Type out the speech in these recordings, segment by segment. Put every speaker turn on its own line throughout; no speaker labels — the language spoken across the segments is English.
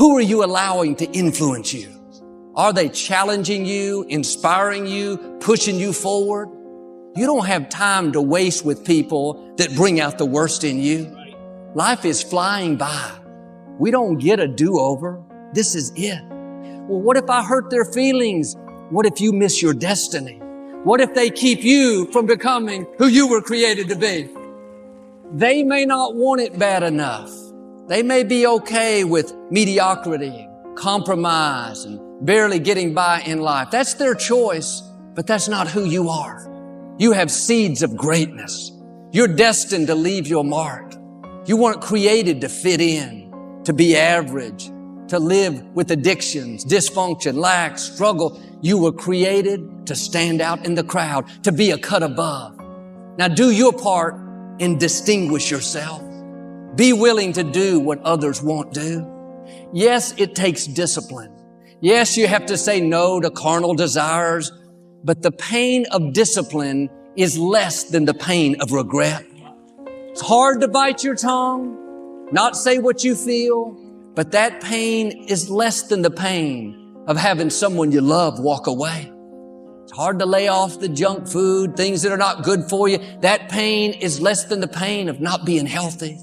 Who are you allowing to influence you? Are they challenging you, inspiring you, pushing you forward? You don't have time to waste with people that bring out the worst in you. Life is flying by. We don't get a do-over. This is it. Well, what if I hurt their feelings? What if you miss your destiny? What if they keep you from becoming who you were created to be? They may not want it bad enough. They may be okay with mediocrity, compromise, and barely getting by in life. That's their choice, but that's not who you are. You have seeds of greatness. You're destined to leave your mark. You weren't created to fit in, to be average, to live with addictions, dysfunction, lack, struggle. You were created to stand out in the crowd, to be a cut above. Now do your part and distinguish yourself. Be willing to do what others won't do. Yes, it takes discipline. Yes, you have to say no to carnal desires, but the pain of discipline is less than the pain of regret. It's hard to bite your tongue, not say what you feel, but that pain is less than the pain of having someone you love walk away. It's hard to lay off the junk food, things that are not good for you. That pain is less than the pain of not being healthy.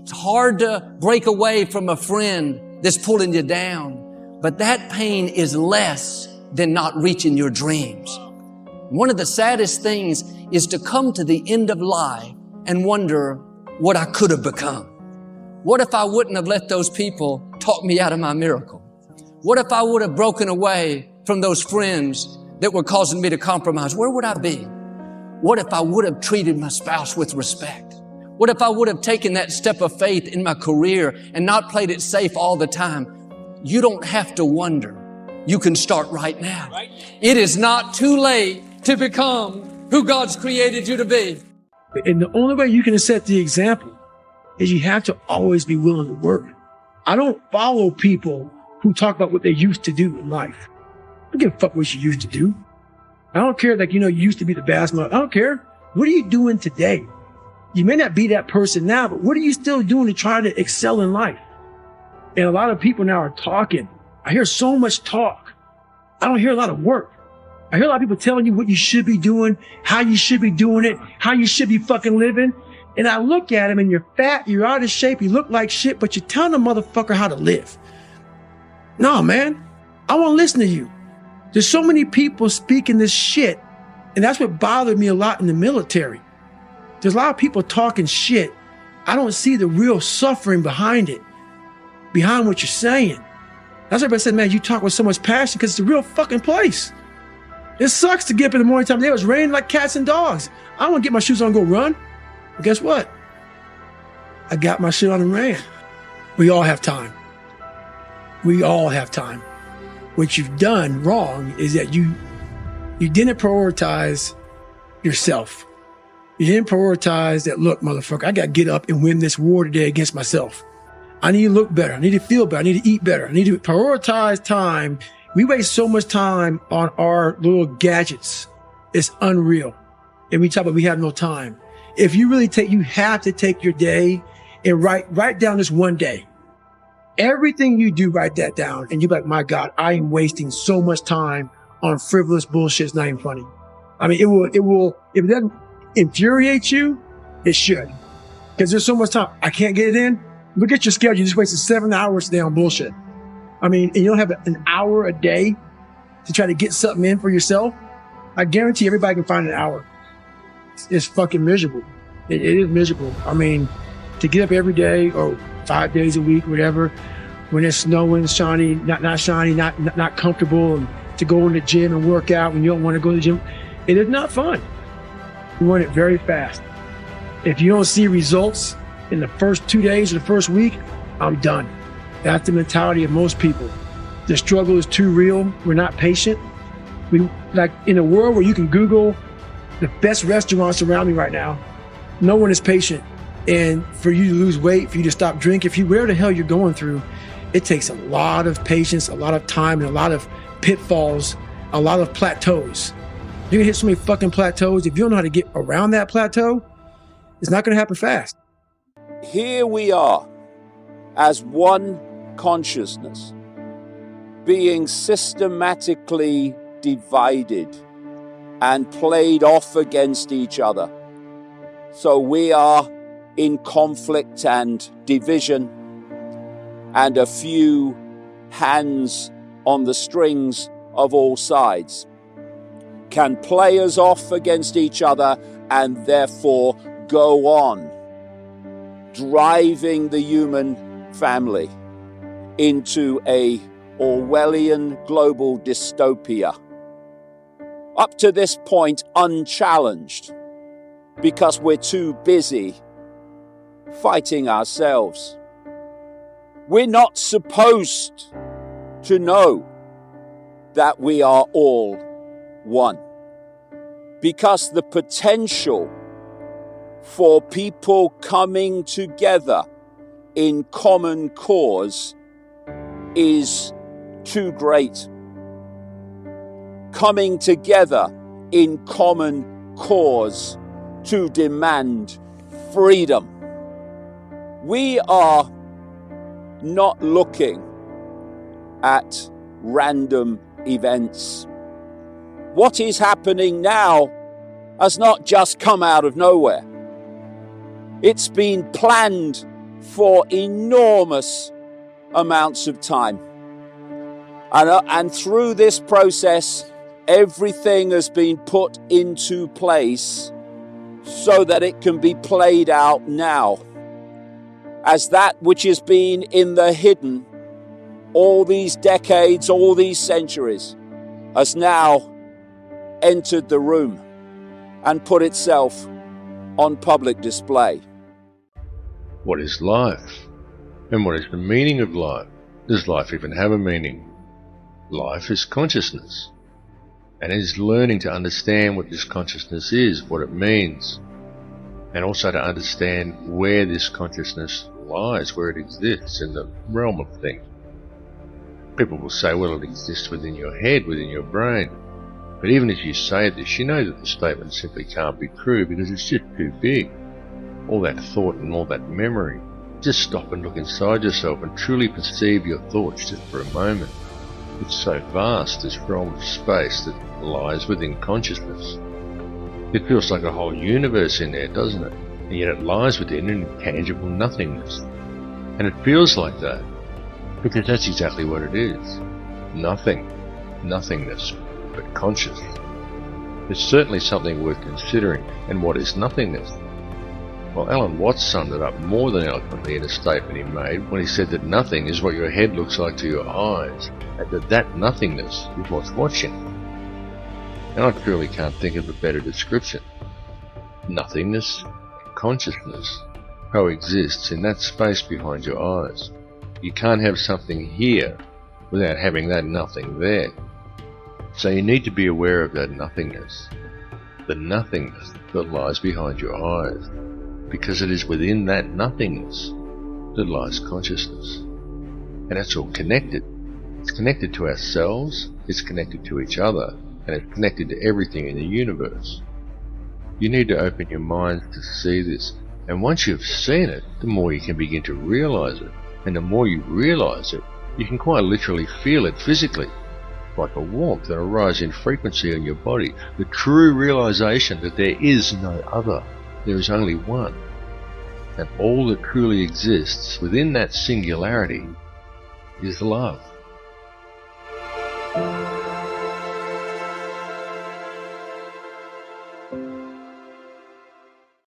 It's hard to break away from a friend that's pulling you down, but that pain is less than not reaching your dreams. One of the saddest things is to come to the end of life and wonder what I could have become. What if I wouldn't have let those people talk me out of my miracle? What if I would have broken away from those friends that were causing me to compromise? Where would I be? What if I would have treated my spouse with respect? What if I would have taken that step of faith in my career and not played it safe all the time? You don't have to wonder. You can start right now. It is not too late to become who God's created you to be.
And the only way you can set the example is you have to always be willing to work. I don't follow people who talk about what they used to do in life. I don't give a fuck what you used to do. I don't care, like, you used to be the basketball. I don't care. What are you doing today? You may not be that person now, but what are you still doing to try to excel in life? And a lot of people now are talking. I hear so much talk. I don't hear a lot of work. I hear a lot of people telling you what you should be doing, how you should be doing it, how you should be fucking living. And I look at them and you're fat, you're out of shape, you look like shit, but you're telling a motherfucker how to live. No, man, I want to listen to you. There's so many people speaking this shit. And that's what bothered me a lot in the military. There's a lot of people talking shit. I don't see the real suffering behind it, behind what you're saying. That's why everybody said, man, you talk with so much passion because it's a real fucking place. It sucks to get up in the morning time. It was raining like cats and dogs. I want to get my shoes on and go run. But guess what? I got my shit on and ran. We all have time. We all have time. What you've done wrong is that you didn't prioritize yourself. You didn't prioritize that, look, motherfucker, I got to get up and win this war today against myself. I need to look better. I need to feel better. I need to eat better. I need to prioritize time. We waste so much time on our little gadgets. It's unreal. And we talk about we have no time. If you really you have to take your day and write down this one day. Everything you do, write that down. And you're like, my God, I am wasting so much time on frivolous bullshit. It's not even funny. I mean, if it doesn't infuriate you, it should. Because there's so much time. I can't get it in. Look at your schedule. You just wasted 7 hours today on bullshit. I mean, and you don't have an hour a day to try to get something in for yourself. I guarantee everybody can find an hour. It's fucking miserable. It is miserable. I mean, to get up every day or 5 days a week, whatever, when it's snowing, shiny, not shiny, not comfortable, and to go in the gym and work out when you don't want to go to the gym, it is not fun. You want it very fast. If you don't see results in the first 2 days or the first week, I'm done. That's the mentality of most people. The struggle is too real. We're not patient. We, like, in a world where you can Google the best restaurants around me right now, no one is patient. And for you to lose weight, for you to stop drinking, if you whatever the hell you're going through, it takes a lot of patience, a lot of time, and a lot of pitfalls, a lot of plateaus. You're gonna hit so many fucking plateaus. If you don't know how to get around that plateau, it's not gonna happen fast.
Here we are, as one consciousness being systematically divided and played off against each other. So we are in conflict and division, and a few hands on the strings of all sides can play us off against each other and therefore go on driving the human family into a Orwellian global dystopia. Up to this point, unchallenged, because we're too busy fighting ourselves. We're not supposed to know that we are all one, because the potential for people coming together in common cause is too great. Coming together in common cause to demand freedom. We are not looking at random events. What is happening now has not just come out of nowhere. It's been planned for enormous amounts of time. And through this process, everything has been put into place so that it can be played out now. As that which has been in the hidden all these decades, all these centuries, has now entered the room and put itself on public display.
What is life? And what is the meaning of life? Does life even have a meaning? Life is consciousness, and it is learning to understand what this consciousness is, what it means, and also to understand where this consciousness lies, where it exists in the realm of things. People will say, well, it exists within your head, within your brain. But even as you say this, you know that the statement simply can't be true because it's just too big. All that thought and all that memory. Just stop and look inside yourself and truly perceive your thoughts just for a moment. It's so vast, this realm of space that lies within consciousness. It feels like a whole universe in there, doesn't it? And yet it lies within an intangible nothingness. And it feels like that, because that's exactly what it is. Nothing. Nothingness. But conscious. It's certainly something worth considering. And what is nothingness? Well, Alan Watts summed it up more than eloquently in a statement he made when he said that nothing is what your head looks like to your eyes, and that nothingness is what's watching. And I truly can't think of a better description. Nothingness and consciousness coexists in that space behind your eyes. You can't have something here without having that nothing there. So you need to be aware of that nothingness, the nothingness that lies behind your eyes, because it is within that nothingness that lies consciousness. And it's all connected. It's connected to ourselves, it's connected to each other, and it's connected to everything in the universe. You need to open your minds to see this, and once you've seen it, the more you can begin to realize it. And the more you realize it, you can quite literally feel it physically, like a warmth and a rise in frequency in your body, the true realization that there is no other. There is only one, and all that truly exists within that singularity is love.